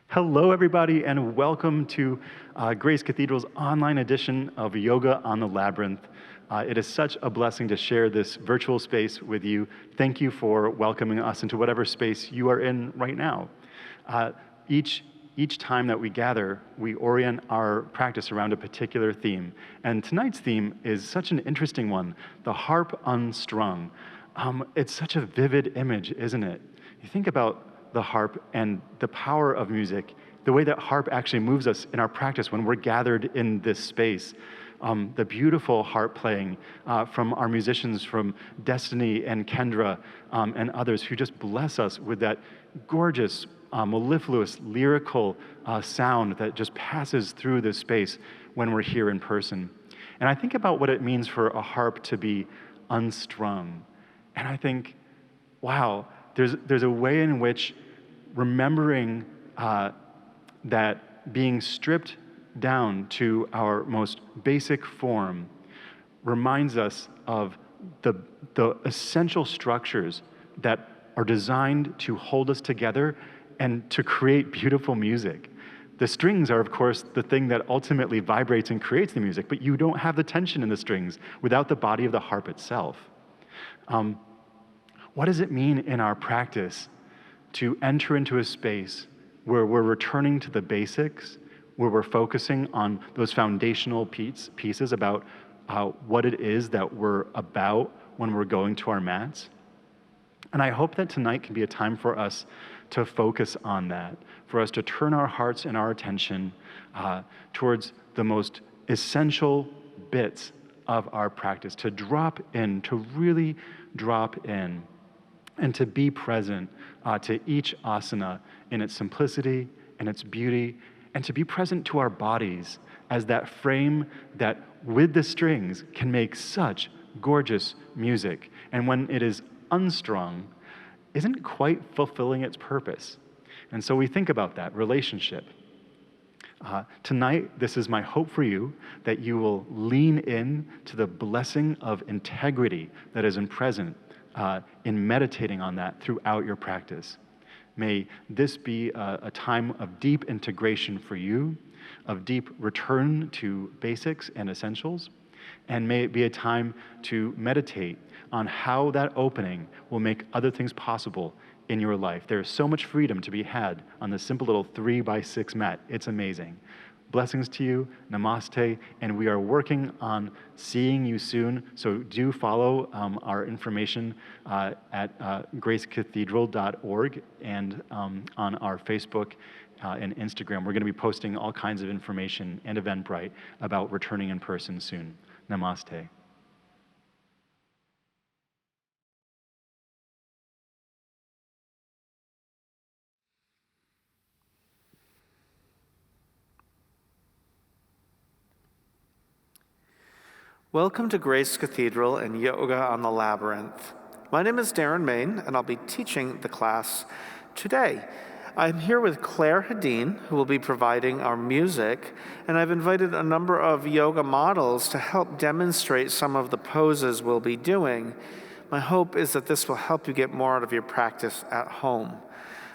Hello, everybody, and welcome to Grace Cathedral's online edition of Yoga on the Labyrinth. It is such a blessing to share this virtual space with you. Thank you for welcoming us into whatever space you are in right now. Each time that we gather, we orient our practice around a particular theme. And tonight's theme is such an interesting one, the harp unstrung. It's such a vivid image, isn't it? You think about the harp and the power of music, the way that harp actually moves us in our practice when we're gathered in this space. The beautiful harp playing from our musicians from Destiny and Kendra and others who just bless us with that gorgeous, mellifluous, lyrical sound that just passes through this space when we're here in person. And I think about what it means for a harp to be unstrung. And I think, wow, there's a way in which remembering that being stripped down to our most basic form reminds us of the essential structures that are designed to hold us together and to create beautiful music. The strings are, of course, the thing that ultimately vibrates and creates the music, but you don't have the tension in the strings without the body of the harp itself. What does it mean in our practice to enter into a space where we're returning to the basics, where we're focusing on those foundational pieces about what it is that we're about when we're going to our mats? And I hope that tonight can be a time for us to focus on that, for us to turn our hearts and our attention towards the most essential bits of our practice, to drop in, to really drop in, and to be present to each asana in its simplicity and its beauty, and to be present to our bodies as that frame that, with the strings, can make such gorgeous music. And when it is unstrung, isn't quite fulfilling its purpose. And so we think about that relationship. Tonight, this is my hope for you, that you will lean in to the blessing of integrity that is present in meditating on that throughout your practice. May this be a time of deep integration for you, of deep return to basics and essentials, and may it be a time to meditate on how that opening will make other things possible in your life. There is so much freedom to be had on this simple little 3x6 mat. It's amazing. Blessings to you, namaste, and we are working on seeing you soon, so do follow our information at gracecathedral.org and on our Facebook and Instagram. We're going to be posting all kinds of information and Eventbrite about returning in person soon. Namaste. Welcome to Grace Cathedral and Yoga on the Labyrinth. My name is Darren Main, and I'll be teaching the class today. I'm here with Claire Hadeen, who will be providing our music, and I've invited a number of yoga models to help demonstrate some of the poses we'll be doing. My hope is that this will help you get more out of your practice at home.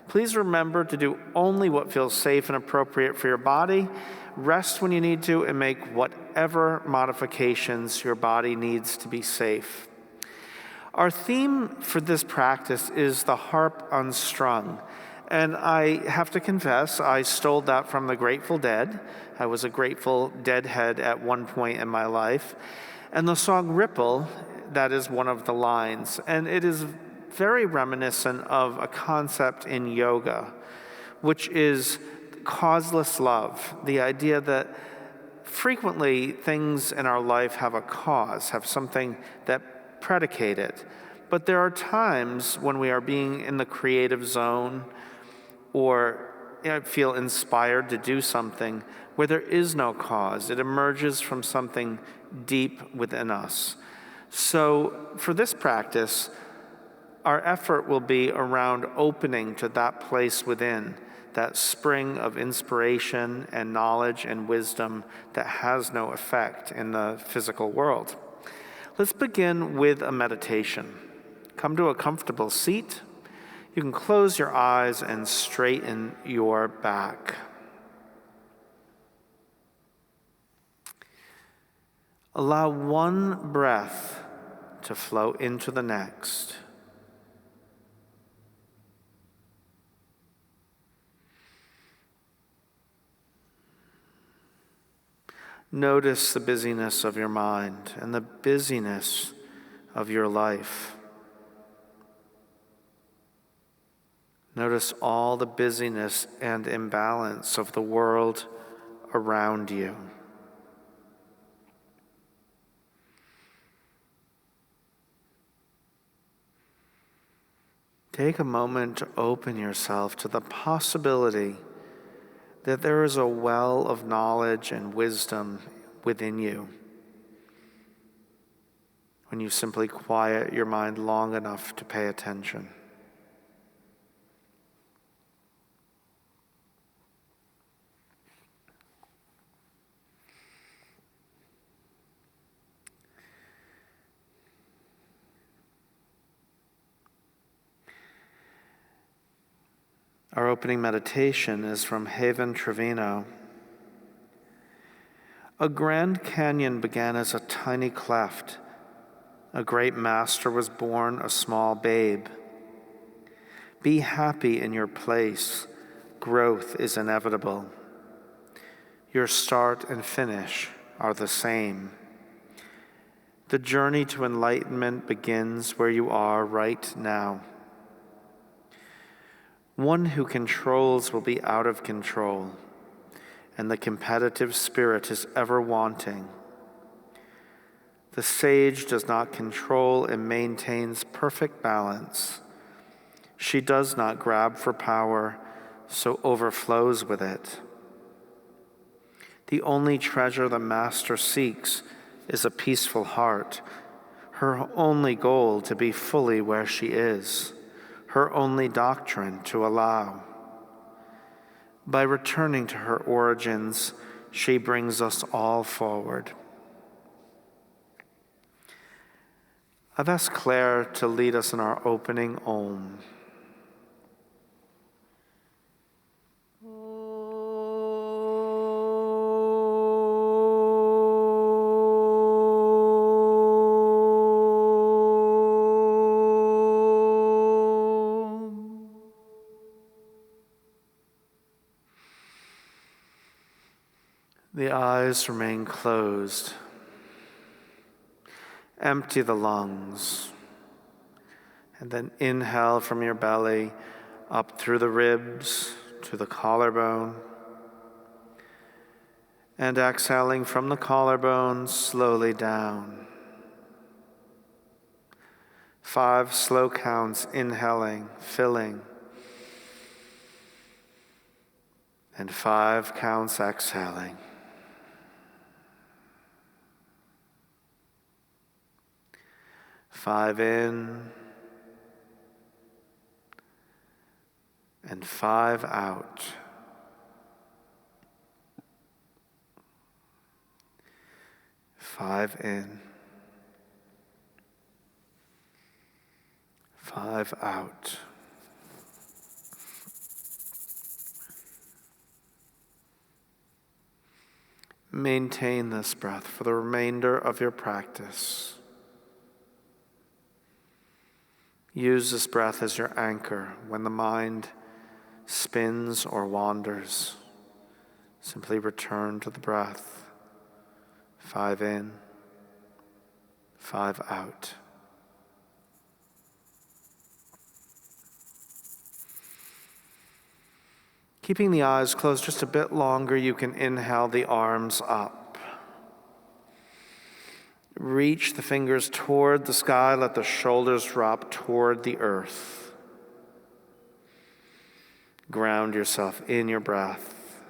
Please remember to do only what feels safe and appropriate for your body. Rest when you need to, and make whatever modifications your body needs to be safe. Our theme for this practice is the harp unstrung. And I have to confess, I stole that from the Grateful Dead. I was a Grateful Dead head at one point in my life. And the song Ripple, that is one of the lines. And it is very reminiscent of a concept in yoga, which is causeless love, the idea that frequently things in our life have a cause, have something that predicate it. But there are times when we are being in the creative zone or feel inspired to do something where there is no cause. It emerges from something deep within us. So for this practice, our effort will be around opening to that place within, that spring of inspiration and knowledge and wisdom that has no effect in the physical world. Let's begin with a meditation. Come to a comfortable seat. You can close your eyes and straighten your back. Allow one breath to flow into the next. Notice the busyness of your mind and the busyness of your life. Notice all the busyness and imbalance of the world around you. Take a moment to open yourself to the possibility that there is a well of knowledge and wisdom within you when you simply quiet your mind long enough to pay attention. Our opening meditation is from Haven Trevino. A grand canyon began as a tiny cleft. A great master was born, a small babe. Be happy in your place. Growth is inevitable. Your start and finish are the same. The journey to enlightenment begins where you are right now. One who controls will be out of control, and the competitive spirit is ever wanting. The sage does not control and maintains perfect balance. She does not grab for power, so overflows with it. The only treasure the master seeks is a peaceful heart, her only goal to be fully where she is. Her only doctrine to allow. By returning to her origins, she brings us all forward. I've asked Claire to lead us in our opening Om. The eyes remain closed. Empty the lungs. And then inhale from your belly up through the ribs to the collarbone. And exhaling from the collarbone slowly down. 5 slow counts, inhaling, filling. And 5 counts exhaling. 5 in and 5 out. 5 in, 5 out. Maintain this breath for the remainder of your practice. Use this breath as your anchor when the mind spins or wanders. Simply return to the breath. 5 in, 5 out. Keeping the eyes closed just a bit longer, you can inhale the arms up. Reach the fingers toward the sky, let the shoulders drop toward the earth. Ground yourself in your breath.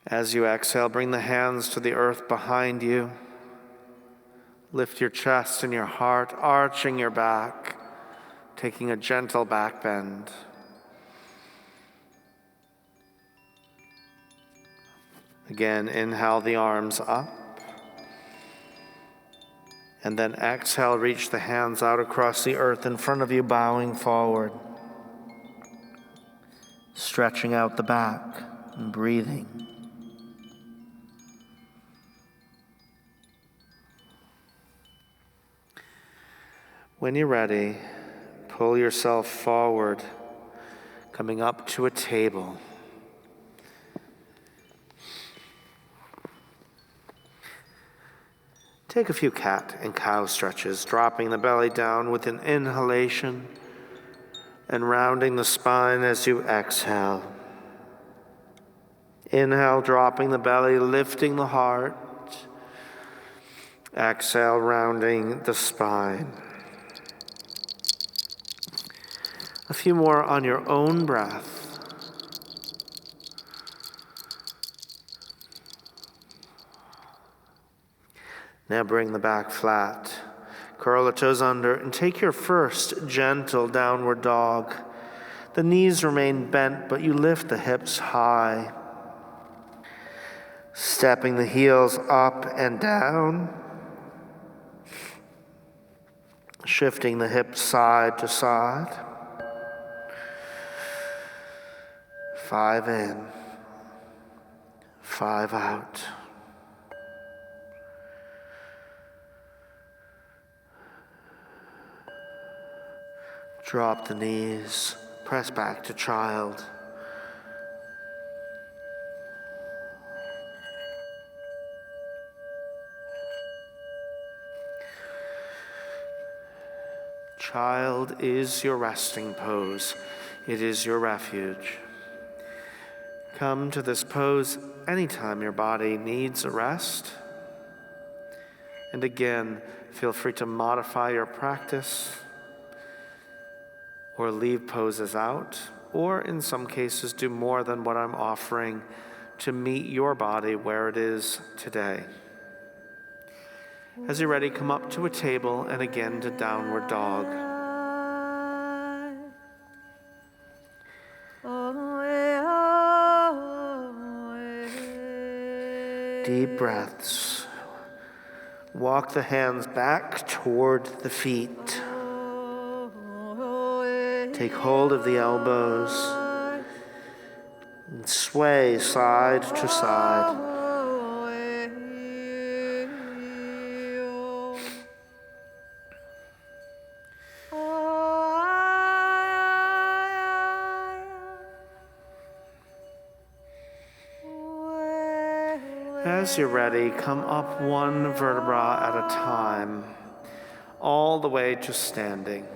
As you exhale, bring the hands to the earth behind you. Lift your chest and your heart, arching your back, taking a gentle back bend. Again, inhale the arms up. And then exhale, reach the hands out across the earth in front of you, bowing forward. Stretching out the back and breathing. When you're ready, pull yourself forward, coming up to a table. Take a few cat and cow stretches, dropping the belly down with an inhalation and rounding the spine as you exhale. Inhale, dropping the belly, lifting the heart. Exhale, rounding the spine. A few more on your own breath. Now bring the back flat. Curl the toes under and take your first gentle downward dog. The knees remain bent, but you lift the hips high. Stepping the heels up and down. Shifting the hips side to side. 5 in, 5 out. Drop the knees, press back to child. Child is your resting pose. It is your refuge. Come to this pose anytime your body needs a rest. And again, feel free to modify your practice or leave poses out, or in some cases do more than what I'm offering to meet your body where it is today. As you're ready, come up to a table and again to downward dog. Deep breaths. Walk the hands back toward the feet. Take hold of the elbows and sway side to side. As you're ready, come up one vertebra at a time, all the way to standing.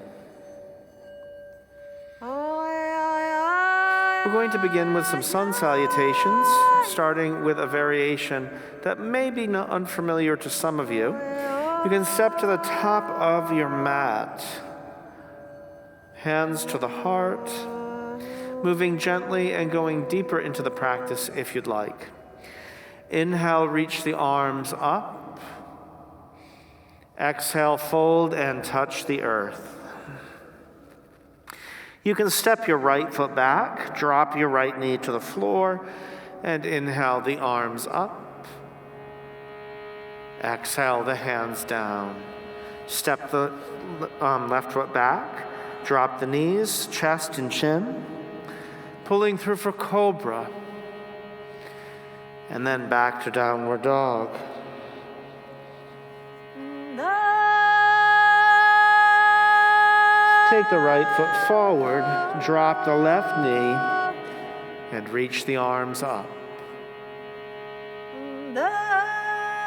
We're going to begin with some sun salutations, starting with a variation that may be not unfamiliar to some of you. You can step to the top of your mat, hands to the heart, moving gently and going deeper into the practice if you'd like. Inhale, reach the arms up. Exhale, fold and touch the earth. You can step your right foot back, drop your right knee to the floor, and inhale the arms up. Exhale the hands down. Step the left foot back, drop the knees, chest and chin, pulling through for Cobra, and then back to downward dog. Take the right foot forward, drop the left knee, and reach the arms up.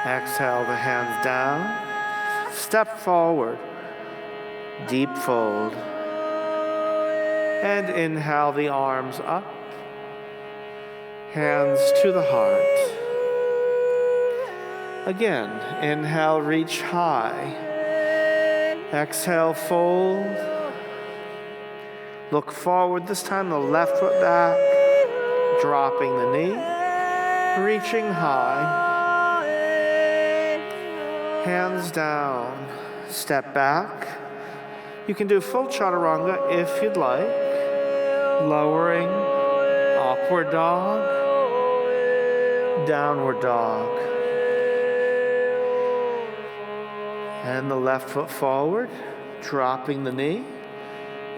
Exhale the hands down, step forward, deep fold, and inhale the arms up, hands to the heart. Again, inhale, reach high. Exhale, fold. Look forward, this time the left foot back, dropping the knee, reaching high. Hands down, step back. You can do full chaturanga if you'd like. Lowering, upward dog, downward dog. And the left foot forward, dropping the knee.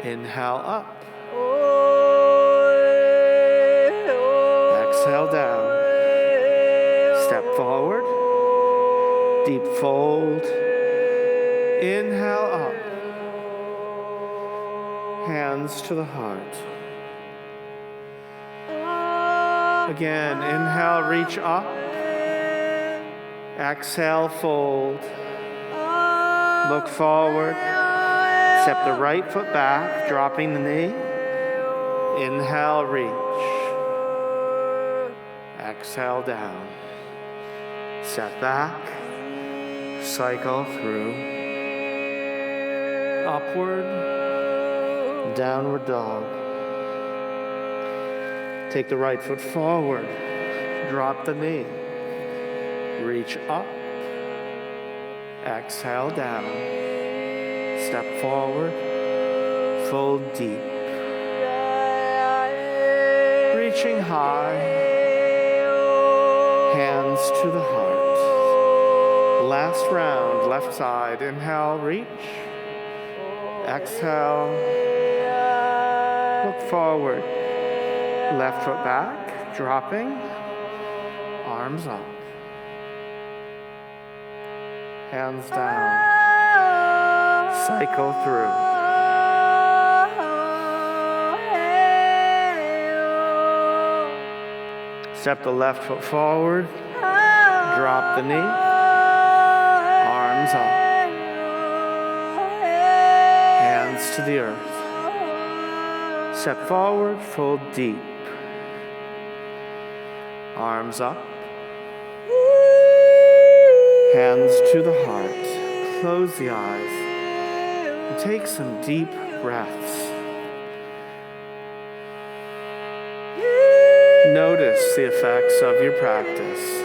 Inhale up. Exhale down. Step forward. Deep fold. Inhale up. Hands to the heart. Again, inhale, reach up. Exhale, fold. Look forward. Step the right foot back, dropping the knee. Inhale, reach. Exhale, down. Step back. Cycle through. Upward. Downward dog. Take the right foot forward. Drop the knee. Reach up. Exhale down. Step forward. Fold deep. Reaching high. Hands to the heart. Last round, left side. Inhale, reach. Exhale. Look forward. Left foot back, dropping. Arms up. Hands down. Cycle through. Step the left foot forward. Drop the knee. Arms up. Hands to the earth. Step forward, fold deep. Arms up. Hands to the heart. Close the eyes. And take some deep breaths. Notice the effects of your practice.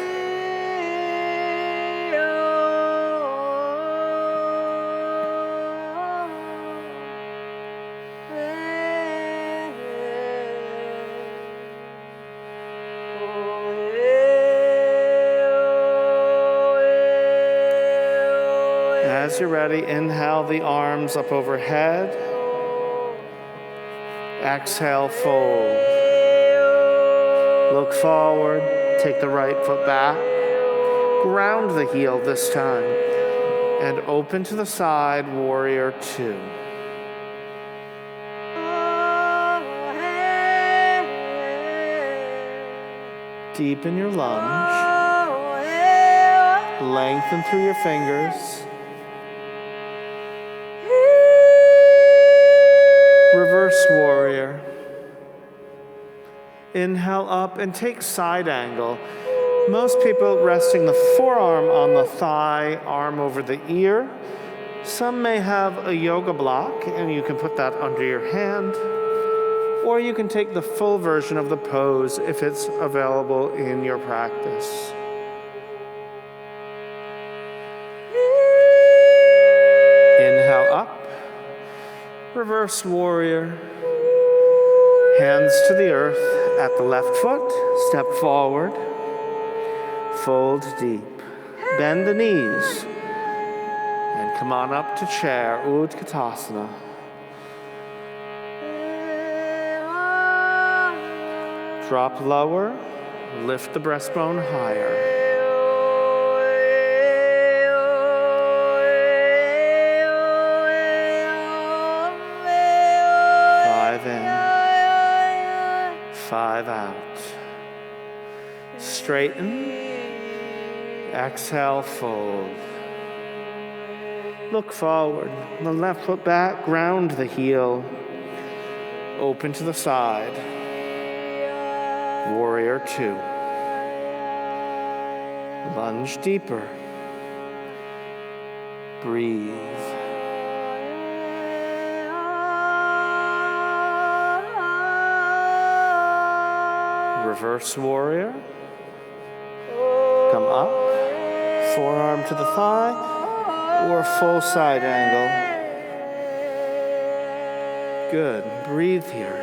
As you're ready, inhale the arms up overhead. Exhale, fold. Look forward, take the right foot back. Ground the heel this time. And open to the side, warrior two. Deepen your lunge. Lengthen through your fingers. Reverse warrior. Inhale up and take side angle. Most people resting the forearm on the thigh, arm over the ear. Some may have a yoga block and you can put that under your hand. Or you can take the full version of the pose if it's available in your practice. Inhale up. Reverse warrior. Hands to the earth at the left foot. Step forward. Fold deep. Bend the knees. And come on up to chair, Utkatasana. Drop lower. Lift the breastbone higher. Five out. Straighten. Exhale, fold. Look forward. The left foot back, ground the heel. Open to the side. Warrior two. Lunge deeper. Breathe. Reverse warrior. Come up. Forearm to the thigh or full side angle. Good. Breathe here.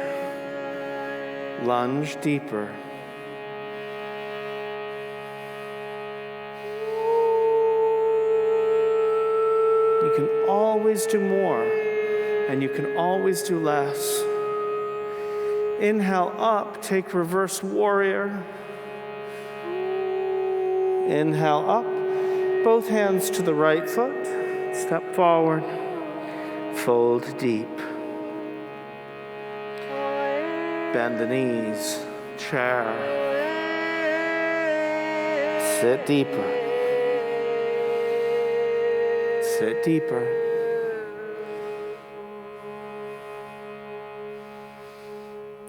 Lunge deeper. can always do more, and you can always do less. Inhale up, take reverse warrior. Inhale up, both hands to the right foot, step forward, fold deep. Bend the knees, chair. Sit deeper. Sit deeper.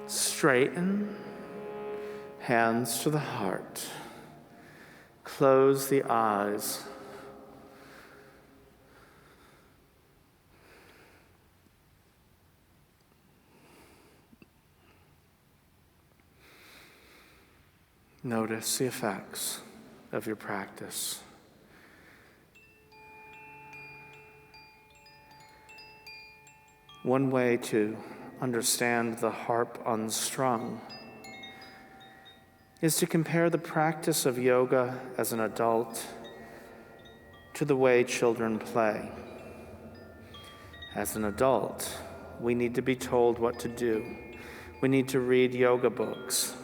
Straighten, hands to the heart. Close the eyes. Notice the effects of your practice. One way to understand the harp unstrung is to compare the practice of yoga as an adult to the way children play. As an adult, we need to be told what to do. We need to read yoga books.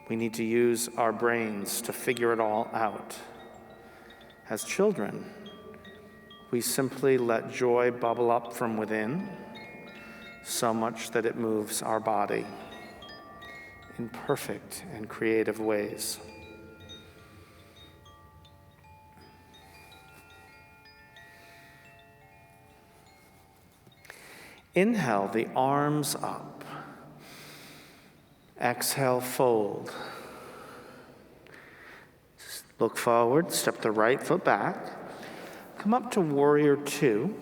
We need to use our brains to figure it all out. As children, we simply let joy bubble up from within, so much that it moves our body in perfect and creative ways. Inhale the arms up. Exhale, fold. Look forward, step the right foot back. Come up to warrior two,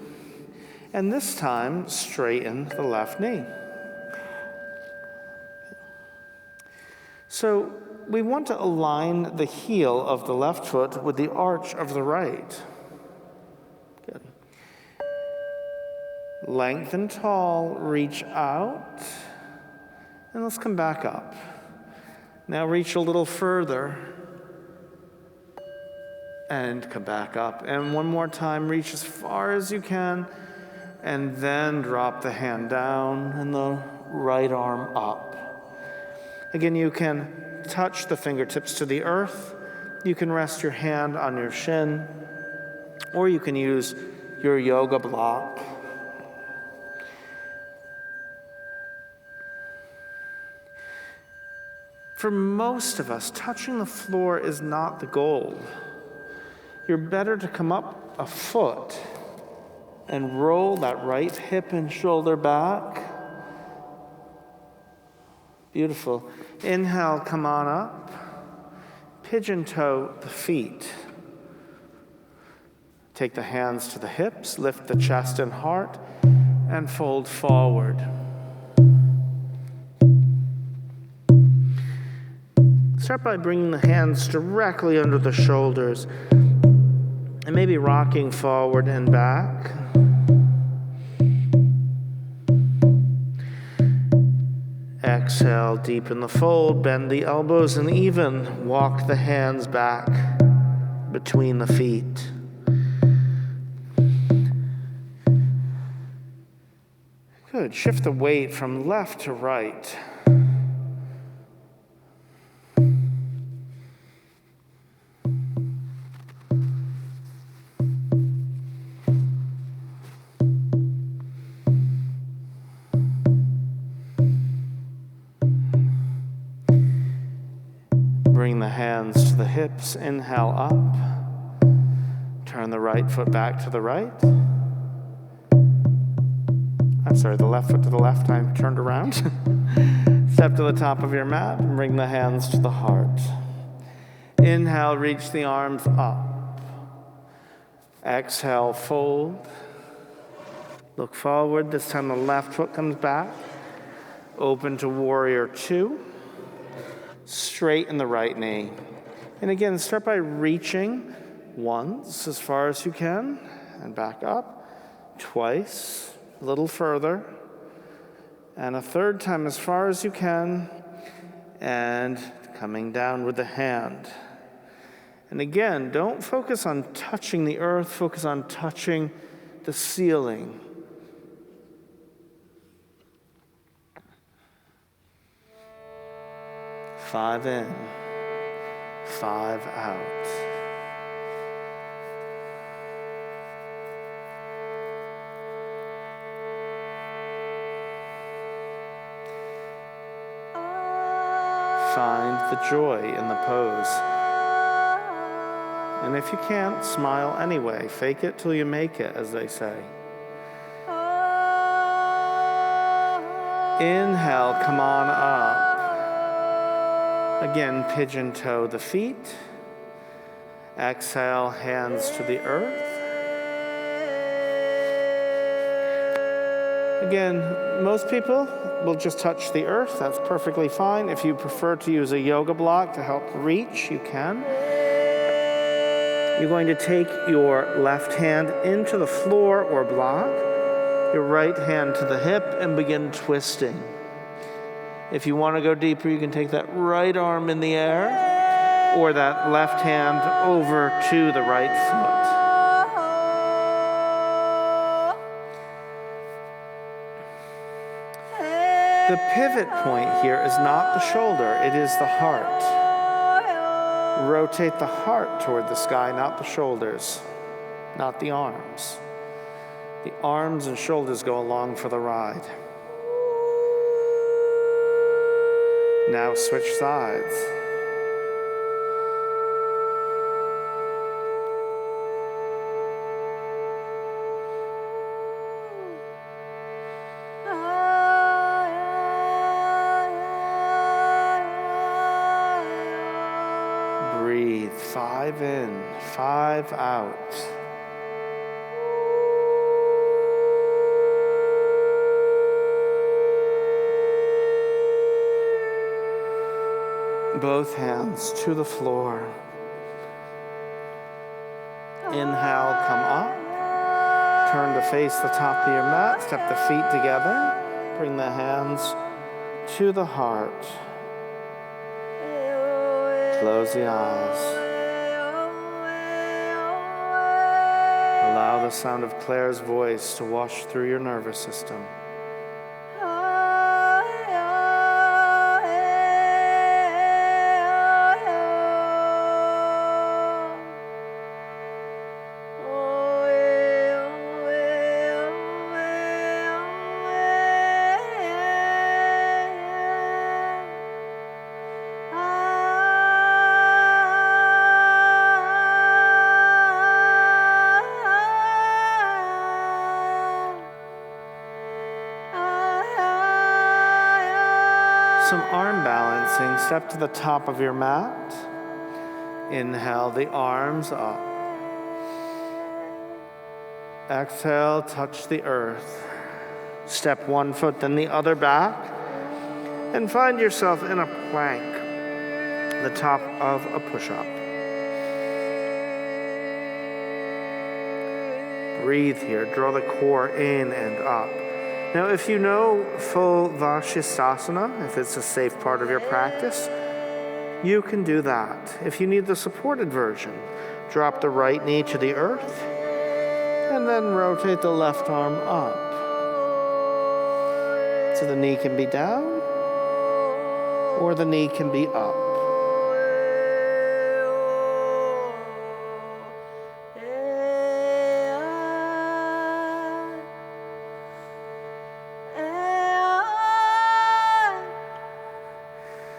and this time straighten the left knee. So we want to align the heel of the left foot with the arch of the right. Good. Lengthen tall, reach out, and let's come back up. Now reach a little further, and come back up. And one more time, reach as far as you can, and then drop the hand down and the right arm up. Again, you can touch the fingertips to the earth. You can rest your hand on your shin, or you can use your yoga block. For most of us, touching the floor is not the goal. You're better to come up a foot and roll that right hip and shoulder back. Beautiful. Inhale, come on up. Pigeon toe the feet. Take the hands to the hips, lift the chest and heart, and fold forward. Start by bringing the hands directly under the shoulders and maybe rocking forward and back. Exhale, deepen the fold, bend the elbows, and even walk the hands back between the feet. Good. Shift the weight from left to right. Bring the hands to the hips, inhale up. Turn the right foot back to the right. I'm sorry, the left foot to the left, I'm turned around. Step to the top of your mat and bring the hands to the heart. Inhale, reach the arms up. Exhale, fold. Look forward, this time the left foot comes back. Open to warrior two. Straighten the right knee. And again, start by reaching once as far as you can and back up. Twice, a little further. And a third time as far as you can and coming down with the hand. And again, don't focus on touching the earth, focus on touching the ceiling. Five in, five out. Find the joy in the pose. And if you can't, smile anyway. Fake it till you make it, as they say. Inhale, come on up. Again, pigeon toe the feet. Exhale, hands to the earth. Again, most people will just touch the earth. That's perfectly fine. If you prefer to use a yoga block to help reach, you can. You're going to take your left hand into the floor or block, your right hand to the hip, and begin twisting. If you want to go deeper, you can take that right arm in the air or that left hand over to the right foot. The pivot point here is not the shoulder, it is the heart. Rotate the heart toward the sky, not the shoulders, not the arms. The arms and shoulders go along for the ride. Now switch sides. Breathe. 5 in, 5 out. Both hands to the floor. Inhale, come up. Turn to face the top of your mat. Step the feet together. Bring the hands to the heart. Close the eyes. Allow the sound of Claire's voice to wash through your nervous system. Some arm balancing. Step to the top of your mat. Inhale the arms up. Exhale, touch the earth. Step one foot, then the other back. And find yourself in a plank, the top of a push-up. Breathe here. Draw the core in and up. Now, if you know full Vashisthasana, if it's a safe part of your practice, you can do that. If you need the supported version, drop the right knee to the earth, and then rotate the left arm up. So the knee can be down, or the knee can be up.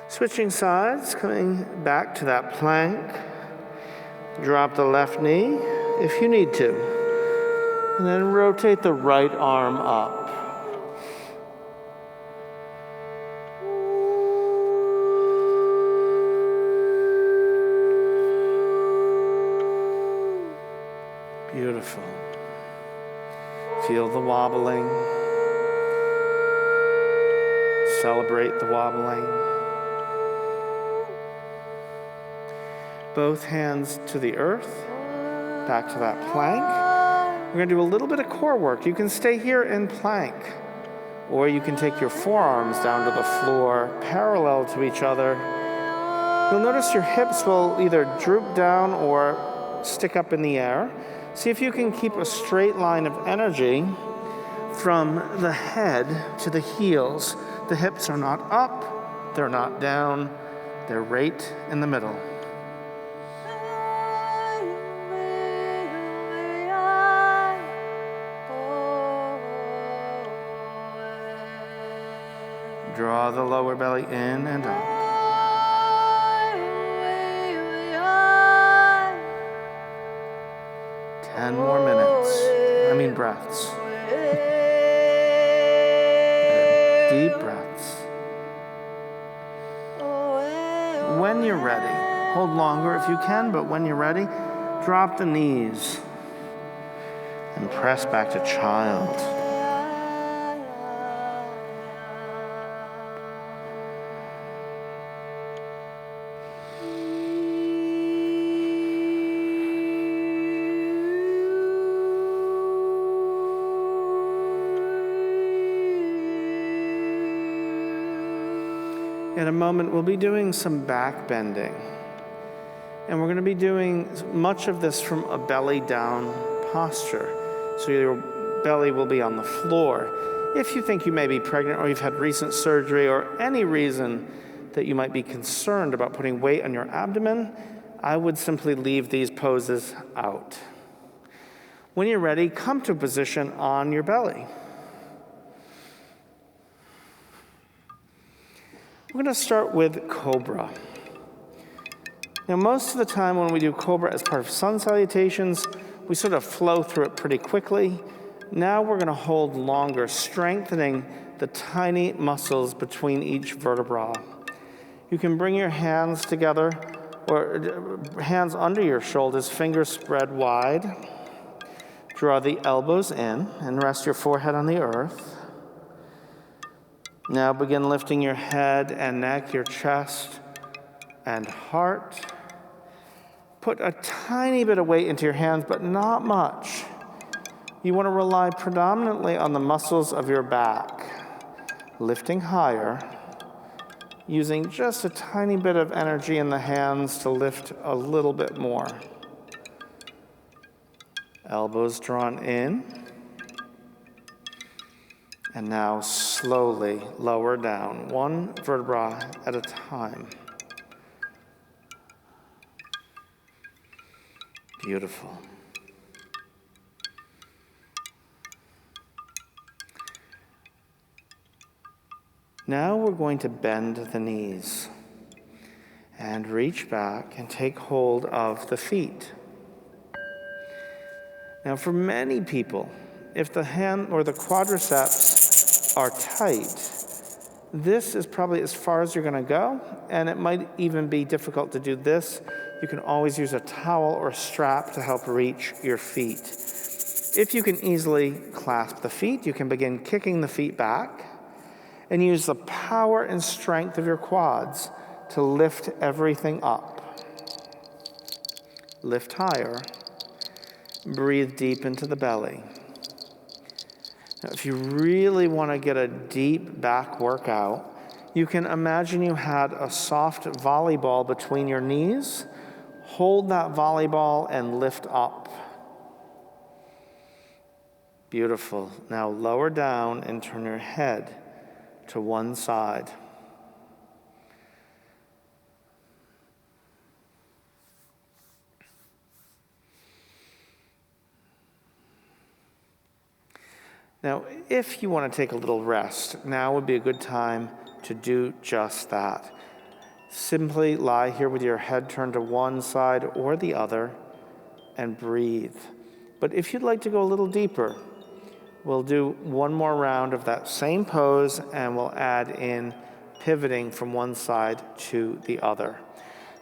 Switching sides, coming back to that plank. Drop the left knee if you need to. And then rotate the right arm up. Beautiful. Feel the wobbling. Celebrate the wobbling. Both hands to the earth, back to that plank. We're going to do a little bit of core work. You can stay here in plank, or you can take your forearms down to the floor, parallel to each other, You'll notice your hips will either droop down or stick up in the air. See if you can keep a straight line of energy from the head to the heels. The hips are not up, they're not down, they're right in the middle. Draw the lower belly in and up. Breaths. Deep breaths. When you're ready, hold longer if you can, but when you're ready, drop the knees and press back to child. In a moment, we'll be doing some back bending. And we're going to be doing much of this from a belly down posture. So your belly will be on the floor. If you think you may be pregnant or you've had recent surgery or any reason that you might be concerned about putting weight on your abdomen, I would simply leave these poses out. When you're ready, come to a position on your belly. We're going to start with Cobra. Now, most of the time when we do Cobra as part of sun salutations, we sort of flow through it pretty quickly. Now we're going to hold longer, strengthening the tiny muscles between each vertebra. You can bring your hands together, or hands under your shoulders, fingers spread wide. Draw the elbows in and rest your forehead on the earth. Now begin lifting your head and neck, your chest and heart. Put a tiny bit of weight into your hands, but not much. You want to rely predominantly on the muscles of your back, lifting higher, using just a tiny bit of energy in the hands to lift a little bit more. Elbows drawn in. And now slowly lower down, one vertebra at a time. Beautiful. Now we're going to bend the knees and reach back and take hold of the feet. Now for many people, if the hand or the quadriceps are tight, this is probably as far as you're going to go, and it might even be difficult to do this. You can always use a towel or strap to help reach your feet. If you can easily clasp the feet, you can begin kicking the feet back and use the power and strength of your quads to lift everything up. Lift higher. Breathe deep into the belly. Now, if you really want to get a deep back workout, you can imagine you had a soft volleyball between your knees. Hold that volleyball and lift up. Beautiful. Now lower down and turn your head to one side. Now, if you want to take a little rest, now would be a good time to do just that. Simply lie here with your head turned to one side or the other and breathe. But if you'd like to go a little deeper, we'll do one more round of that same pose and we'll add in pivoting from one side to the other.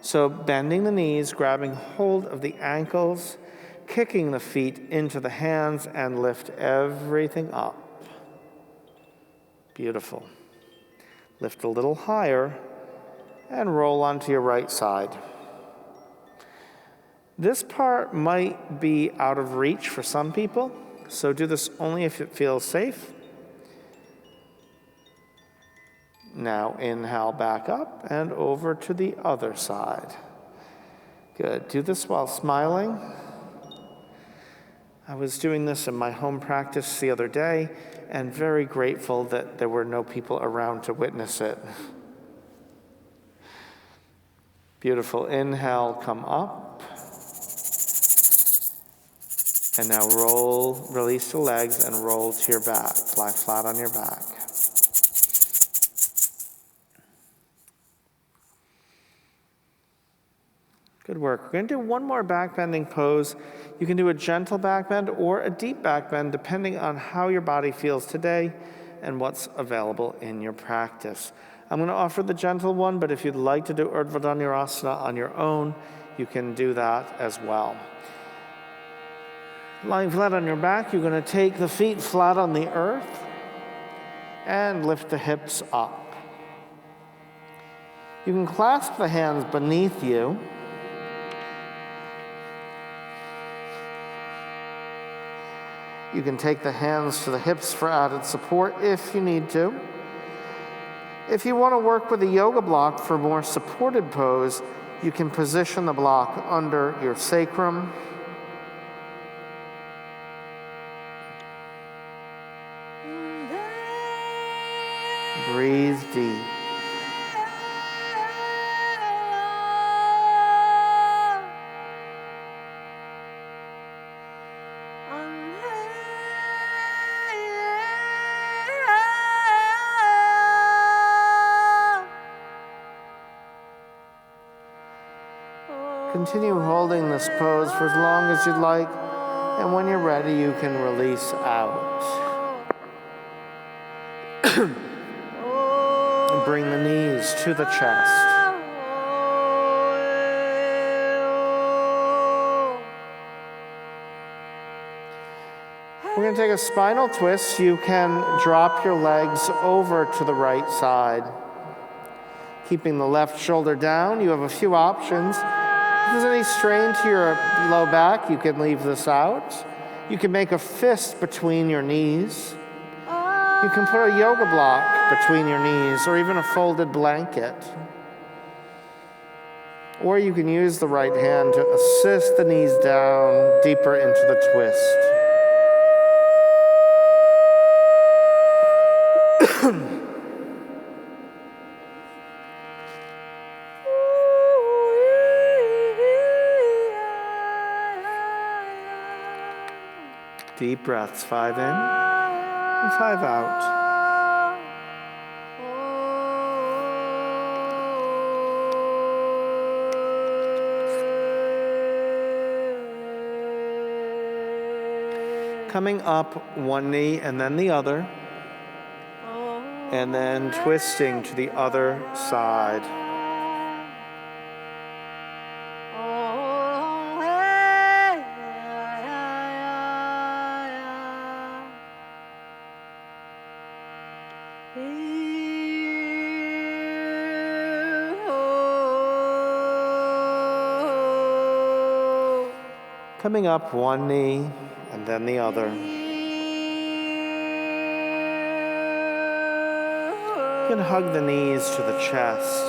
So bending the knees, grabbing hold of the ankles, kicking the feet into the hands and lift everything up. Beautiful. Lift a little higher and roll onto your right side. This part might be out of reach for some people, so do this only if it feels safe. Now inhale back up and over to the other side. Good. Do this while smiling. I was doing this in my home practice the other day and very grateful that there were no people around to witness it. Beautiful. Inhale, come up. And now roll, release the legs and roll to your back. Lie flat on your back. Good work. We're going to do one more back bending pose. You can do a gentle back bend or a deep back bend depending on how your body feels today and what's available in your practice. I'm going to offer the gentle one, but if you'd like to do Urdhva Dhanurasana on your own, you can do that as well. Lying flat on your back, you're going to take the feet flat on the earth and lift the hips up. You can clasp the hands beneath you. You can take the hands to the hips for added support if you need to. If you want to work with a yoga block for more supported pose, you can position the block under your sacrum. Breathe deep. Continue holding this pose for as long as you'd like, and when you're ready, you can release out. And bring the knees to the chest. We're going to take a spinal twist. You can drop your legs over to the right side. Keeping the left shoulder down, you have a few options. If there's any strain to your low back, you can leave this out. You can make a fist between your knees. You can put a yoga block between your knees or even a folded blanket. Or you can use the right hand to assist the knees down deeper into the twist. Deep breaths, 5 in and 5 out. Coming up, one knee and then the other, and then twisting to the other side. Coming up, one knee and then the other. You can hug the knees to the chest.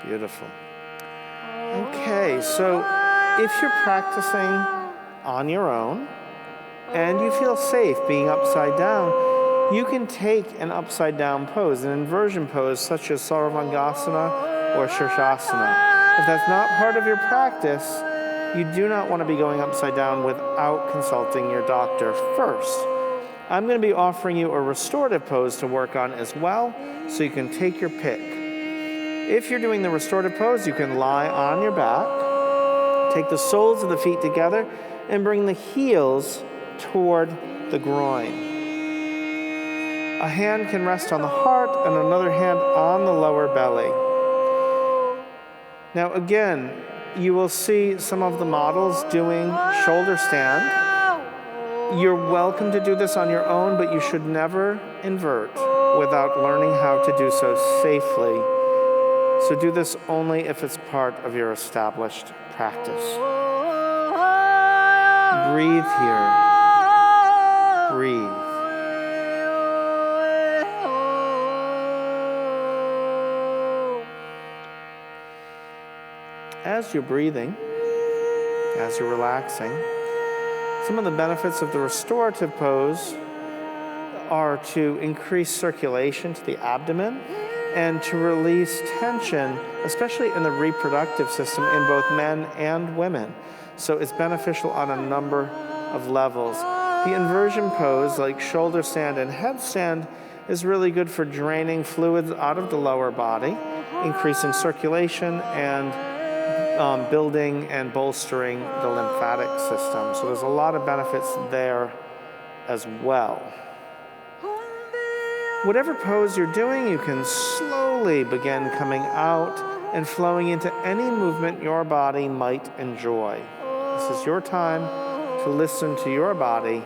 Beautiful. Okay, so if you're practicing on your own and you feel safe being upside down, you can take an upside down pose, an inversion pose such as Sarvangasana or Shavasana. If that's not part of your practice, you do not want to be going upside down without consulting your doctor first. I'm going to be offering you a restorative pose to work on as well, so you can take your pick. If you're doing the restorative pose, you can lie on your back, take the soles of the feet together, and bring the heels toward the groin. A hand can rest on the heart and another hand on the lower belly. Now again, you will see some of the models doing shoulder stand. You're welcome to do this on your own, but you should never invert without learning how to do so safely. So do this only if it's part of your established practice. Breathe here. Breathe. as you're breathing, as you're relaxing. Some of the benefits of the restorative pose are to increase circulation to the abdomen and to release tension, especially in the reproductive system in both men and women. So it's beneficial on a number of levels. The inversion pose, like shoulder stand and headstand, is really good for draining fluids out of the lower body, increasing circulation, and building and bolstering the lymphatic system. So there's a lot of benefits there as well. Whatever pose you're doing, you can slowly begin coming out and flowing into any movement your body might enjoy. This is your time to listen to your body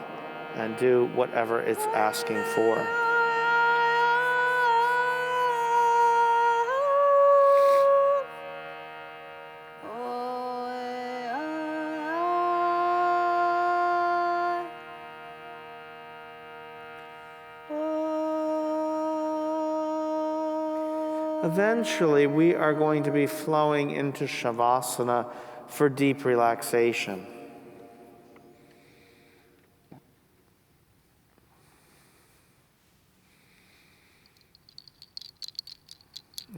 and do whatever it's asking for. Eventually, we are going to be flowing into Shavasana for deep relaxation.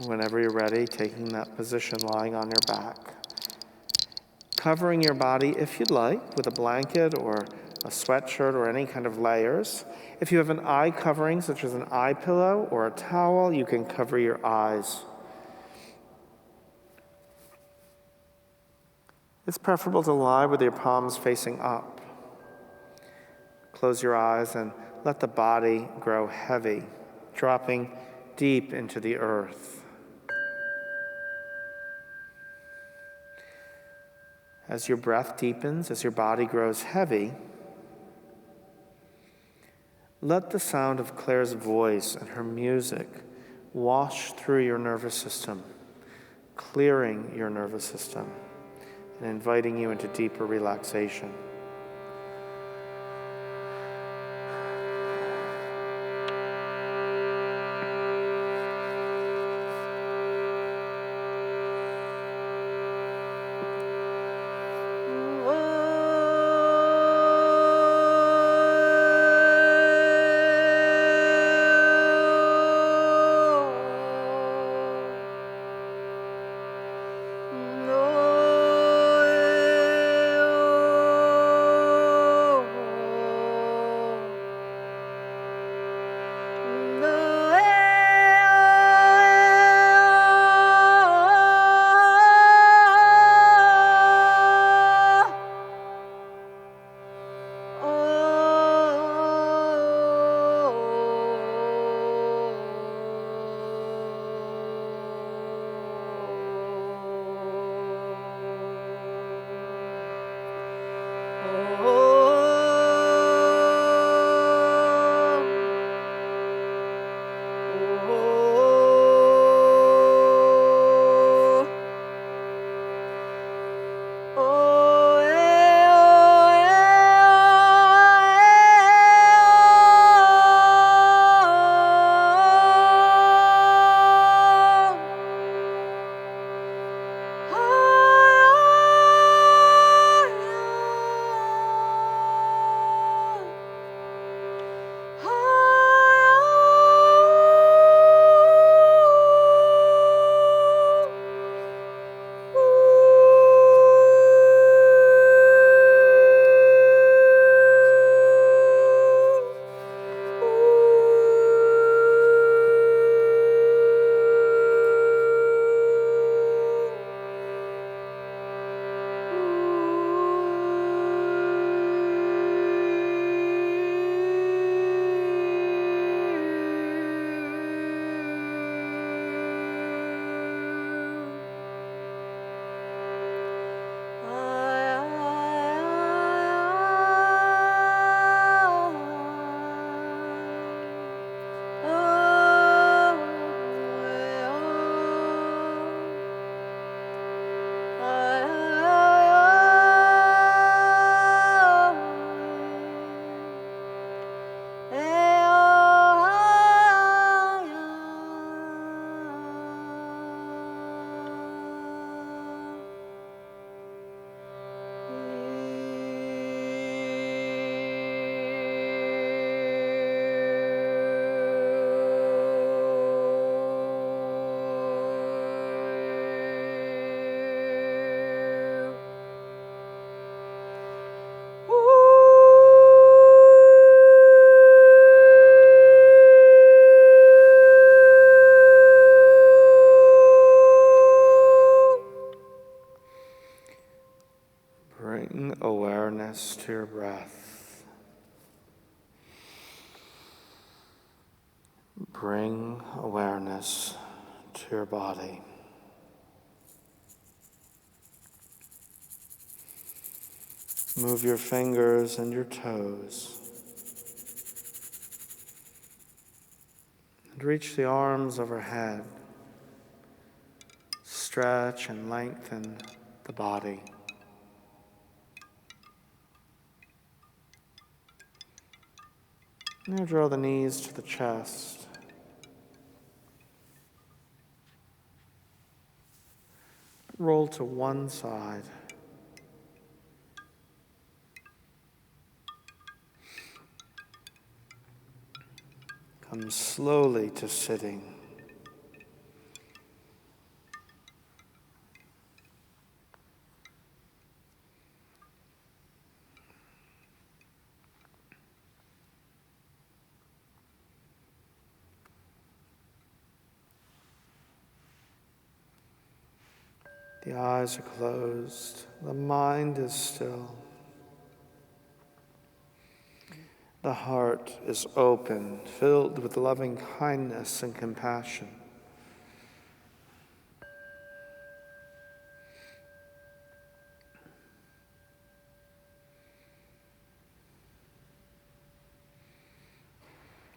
Whenever you're ready, taking that position, lying on your back. Covering your body, if you'd like, with a blanket or a sweatshirt or any kind of layers. If you have an eye covering, such as an eye pillow or a towel, you can cover your eyes. It's preferable to lie with your palms facing up. Close your eyes and let the body grow heavy, dropping deep into the earth. As your breath deepens, as your body grows heavy, let the sound of Claire's voice and her music wash through your nervous system, clearing your nervous system and inviting you into deeper relaxation. Bring awareness to your body. Move your fingers and your toes. And reach the arms overhead. Stretch and lengthen the body. Now draw the knees to the chest. Roll to one side. Come slowly to sitting. The eyes are closed. The mind is still. The heart is open, filled with loving kindness and compassion.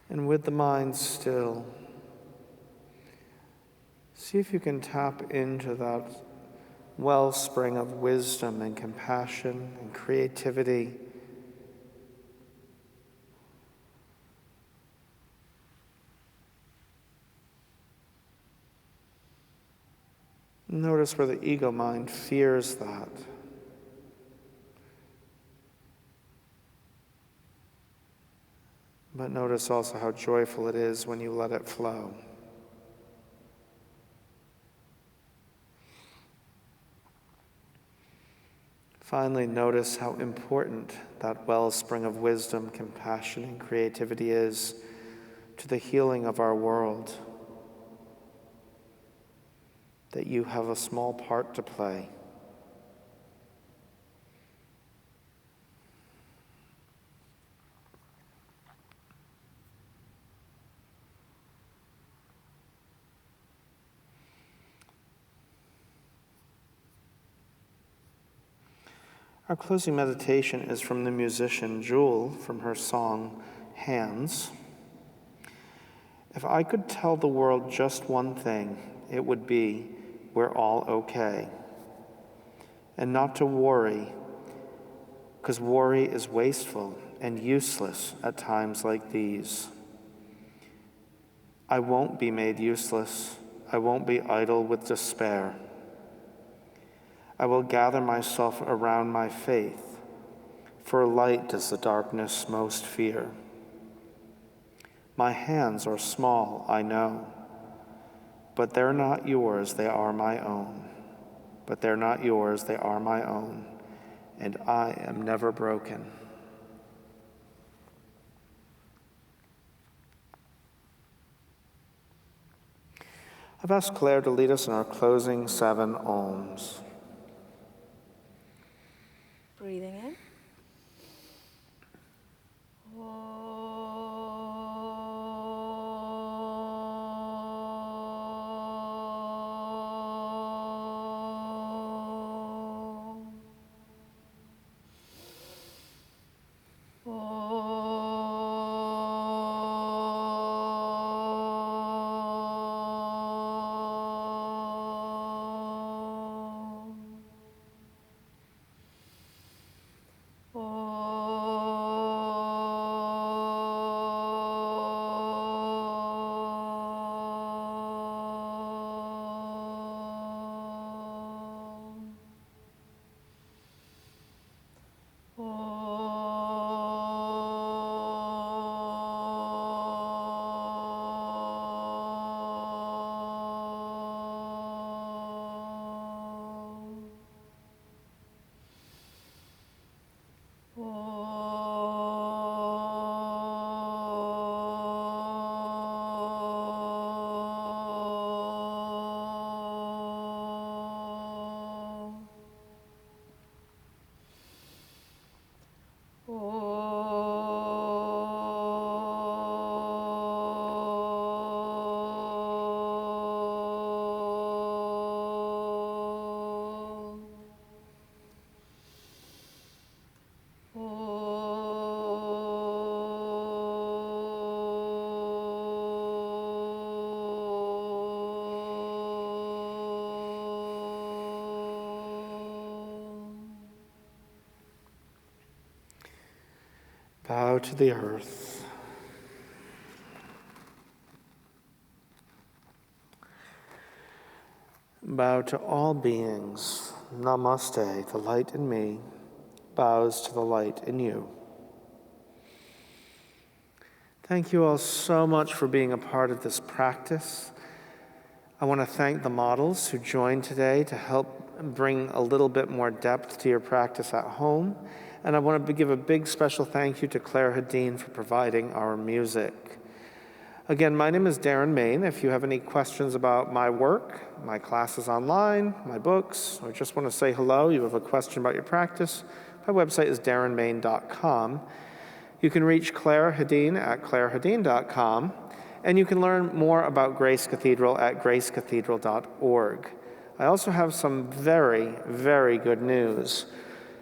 And with the mind still, see if you can tap into that wellspring of wisdom and compassion and creativity. Notice where the ego mind fears that. But notice also how joyful it is when you let it flow. Finally, notice how important that wellspring of wisdom, compassion, and creativity is to the healing of our world. That you have a small part to play. Our closing meditation is from the musician Jewel from her song, Hands. If I could tell the world just one thing, it would be, we're all okay. And not to worry, because worry is wasteful and useless at times like these. I won't be made useless. I won't be idle with despair. I will gather myself around my faith, for light does the darkness most fear. My hands are small, I know, but they're not yours, they are my own. But they're not yours, they are my own, and I am never broken. I've asked Claire to lead us in our closing 7 Ohms. Breathing in. Bow to the earth. Bow to all beings. Namaste. The light in me bows to the light in you. Thank you all so much for being a part of this practice. I want to thank the models who joined today to help bring a little bit more depth to your practice at home. And I want to give a big special thank you to Claire Hadeen for providing our music. Again, my name is Darren Main. If you have any questions about my work, my classes online, my books, or just want to say hello, you have a question about your practice, my website is darrenmain.com. You can reach Claire Hadeen at clairehadeen.com, and you can learn more about Grace Cathedral at gracecathedral.org. I also have some very, very good news.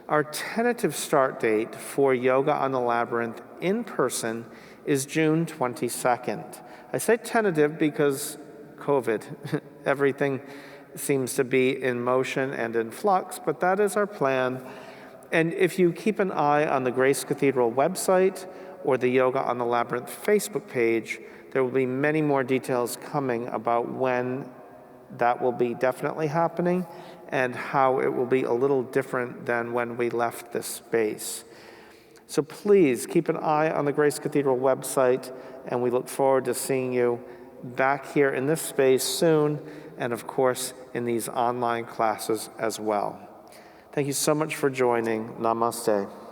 Our tentative start date for Yoga on the Labyrinth in person is June 22nd. I say tentative because COVID, everything seems to be in motion and in flux, but that is our plan. And if you keep an eye on the Grace Cathedral website or the Yoga on the Labyrinth Facebook page, there will be many more details coming about when that will be definitely happening and how it will be a little different than when we left this space. So please keep an eye on the Grace Cathedral website, and we look forward to seeing you back here in this space soon, and of course in these online classes as well. Thank you so much for joining. Namaste.